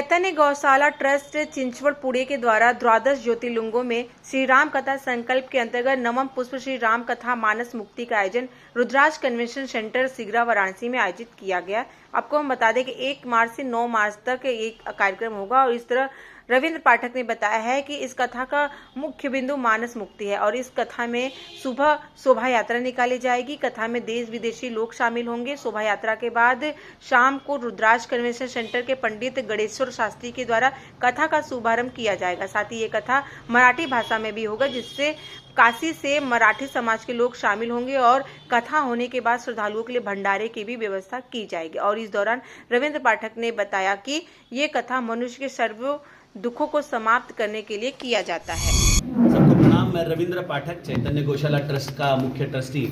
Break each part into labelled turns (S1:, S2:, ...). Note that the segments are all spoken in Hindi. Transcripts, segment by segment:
S1: चैतन्य गौशाला ट्रस्ट चिंचवड़ पुणे के द्वारा द्वादश ज्योतिर्लिंगों में श्री राम कथा संकल्प के अंतर्गत नवम पुष्प श्री राम कथा मानस मुक्ति का आयोजन रुद्राक्ष कन्वेंशन सेंटर सिगरा वाराणसी में आयोजित किया गया। आपको हम बता दें कि 1 मार्च से 9 मार्च तक एक कार्यक्रम होगा और इस तरह रविंद्र पाठक ने बताया है कि इस कथा का मुख्य बिंदु मानस मुक्ति है और इस कथा में सुबह शोभा यात्रा निकाली जाएगी। कथा में देश विदेशी लोग शामिल होंगे। शोभा यात्रा के बाद शाम को रुद्राक्ष कन्वेंशन सेंटर के पंडित गणेश्वर शास्त्री के द्वारा कथा का शुभारंभ किया जाएगा। साथ ही ये कथा मराठी भाषा में भी होगा, जिससे काशी से मराठी समाज के लोग शामिल होंगे और कथा होने के बाद श्रद्धालुओं के लिए भंडारे की भी व्यवस्था की जाएगी। और इस दौरान रविंद्र पाठक ने बताया कि ये कथा मनुष्य के सर्व दुखों को समाप्त करने के लिए किया जाता है।
S2: सबको प्रणाम। मैं रविंद्र पाठक, चैतन्य गौशाला ट्रस्ट का मुख्य ट्रस्टी,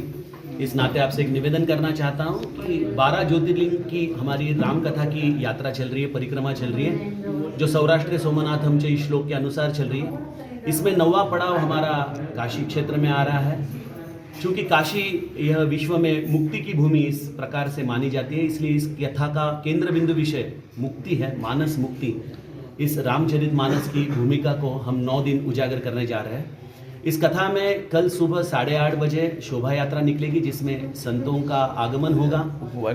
S2: इस नाते आपसे एक निवेदन करना चाहता हूं कि 12 ज्योतिर्लिंग की हमारी राम कथा की यात्रा चल रही है, परिक्रमा चल रही है, जो सौराष्ट्र सोमनाथ हमचे श्लोक के अनुसार चल रही है। इसमें 9वां पड़ाव हमारा काशी क्षेत्र में आ रहा है। चूँकि काशी यह विश्व में मुक्ति की भूमि इस प्रकार से मानी जाती है, इसलिए इस कथा का केंद्र बिंदु विषय मुक्ति है, मानस मुक्ति। इस रामचरितमानस की भूमिका को हम 9 दिन उजागर करने जा रहे हैं। इस कथा में कल सुबह 8:30 बजे शोभा यात्रा निकलेगी, जिसमें संतों का आगमन होगा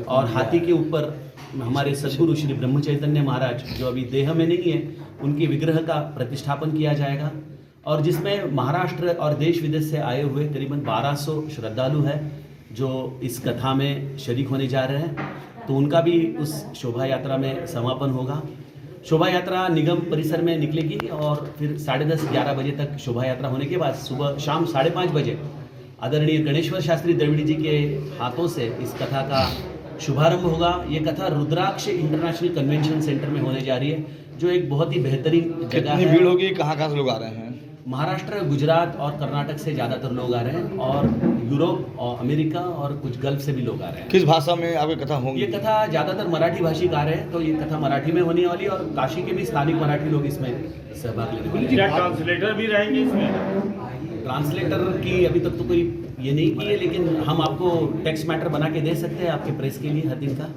S2: और हाथी के ऊपर हमारे सद्गुरु श्री ब्रह्म चैतन्य महाराज, जो अभी देह में नहीं है, उनके विग्रह का प्रतिष्ठापन किया जाएगा और जिसमें महाराष्ट्र और देश विदेश से आए हुए करीबन 1200 श्रद्धालु हैं जो इस कथा में शरीक होने जा रहे हैं। तो उनका भी उस शोभा यात्रा में समापन होगा। शोभा यात्रा निगम परिसर में निकलेगी और फिर 10:30-11 बजे तक शोभा यात्रा होने के बाद सुबह शाम 5:30 बजे आदरणीय गणेश्वर शास्त्री द्रविड़ जी के हाथों से इस कथा का शुभारंभ होगा। ये कथा रुद्राक्ष इंटरनेशनल कन्वेंशन सेंटर में होने जा रही है, जो एक बहुत ही बेहतरीन जगह है।
S3: भीड़ होगी? कहाँ से लोग आ रहे हैं?
S2: महाराष्ट्र, गुजरात और कर्नाटक से ज़्यादातर लोग आ रहे हैं और यूरोप और अमेरिका और कुछ गल्फ से भी लोग आ रहे हैं।
S3: किस भाषा में आपकी कथा होगी?
S2: ये कथा ज़्यादातर मराठी भाषिक आ रहे हैं, तो ये कथा मराठी में होने वाली है और काशी के भी स्थानिक मराठी लोग इसमें सहभाग लेने वाले हैं।
S4: क्या ट्रांसलेटर भी रहेंगे इसमें?
S2: ट्रांसलेटर की अभी तक तो कोई ये नहीं की है, लेकिन हम आपको टेक्स्ट मैटर बना के दे सकते हैं आपके प्रेस के लिए हर दिन का,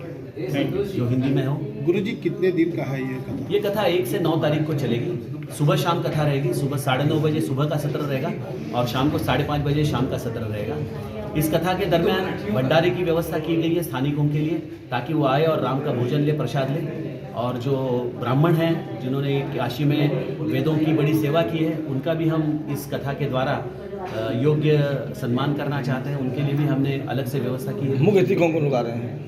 S2: जो हिंदी में हो।
S5: गुरुजी, कितने दिन का है ये कथा?
S2: ये कथा 1 से 9 तारीख को चलेगी। सुबह शाम कथा रहेगी। सुबह 9:30 बजे सुबह का सत्र रहेगा और शाम को 5:30 बजे शाम का सत्र रहेगा। इस कथा के दरमियान भंडारे की व्यवस्था की गई है स्थानिकों के लिए, ताकि वो आए और राम का भोजन ले, प्रसाद ले। और जो ब्राह्मण हैं जिन्होंने काशी में वेदों की बड़ी सेवा की है, उनका भी हम इस कथा के द्वारा योग्य सम्मान करना चाहते हैं। उनके लिए भी हमने अलग से व्यवस्था की है।
S3: मुख्य अतिथि कौन लोग आ रहे हैं?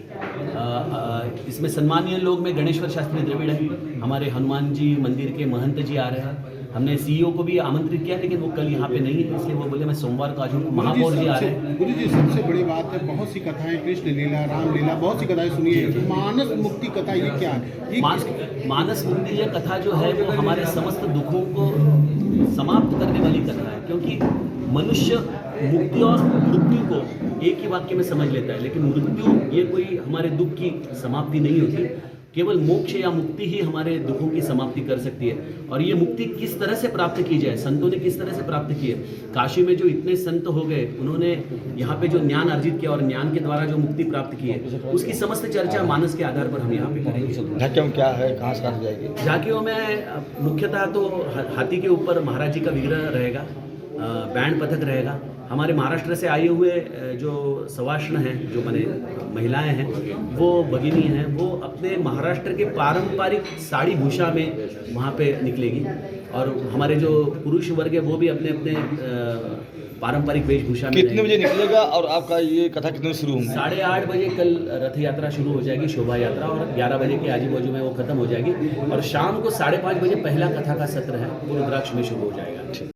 S2: इसमें सम्मानीय लोग में गणेश्वर शास्त्री द्रविड़ है, हमारे हनुमान जी मंदिर के महंत जी आ रहे हैं। हमने CEO को भी आमंत्रित किया, लेकिन वो कल यहाँ पे नहीं है, इसलिए वो बोले मैं सोमवार को आ जाऊँगा। महापौर जी आ रहे हैं।
S5: गुरुजी, सबसे बड़ी बात है, बहुत सी कथाएं, कृष्ण लीला, राम लीला, बहुत सी कथाएं सुनी है। मानस मुक्ति कथा ये क्या है?
S2: मानस मुक्ति यह कथा जो है वो हमारे समस्त दुखों को समाप्त करने वाली कथा है, क्योंकि मनुष्य मुक्ति और मृत्यु को एक ही वाक्य में समझ लेता है, लेकिन मृत्यु ये कोई हमारे दुख की समाप्ति नहीं होती। केवल मोक्ष या मुक्ति ही हमारे दुखों की समाप्ति कर सकती है। और ये मुक्ति किस तरह से प्राप्त की जाए, संतों ने किस तरह से प्राप्त की है। काशी में जो इतने संत हो गए, उन्होंने यहाँ पे जो ज्ञान अर्जित किया और ज्ञान के द्वारा जो मुक्ति प्राप्त की है, उसकी समस्त चर्चा मानस के आधार पर हम यहाँ पे करेंगे।
S3: झांकियों क्या है, कहाँ से कहाँ जाएगी?
S2: झांकियों में मुख्यतः तो हाथी के ऊपर महाराज जी का विग्रह रहेगा, बैंड पथक रहेगा। हमारे महाराष्ट्र से आए हुए जो सवाष्ण हैं, जो माने महिलाएं हैं, वो भगिनी हैं, वो अपने महाराष्ट्र के पारंपरिक साड़ी भूषा में वहाँ पे निकलेगी और हमारे जो पुरुष वर्ग है वो भी अपने अपने पारंपरिक वेशभूषा में।
S3: कितने बजे निकलेगा और आपका ये कथा कितने बजे शुरू होगी?
S2: 8:30 बजे कल रथ यात्रा शुरू हो जाएगी, शोभा यात्रा, और 11 बजे के आजू बाजू में वो खत्म हो जाएगी और शाम को 5:30 बजे पहला कथा का सत्र है वो रुद्राक्ष में शुरू हो जाएगा।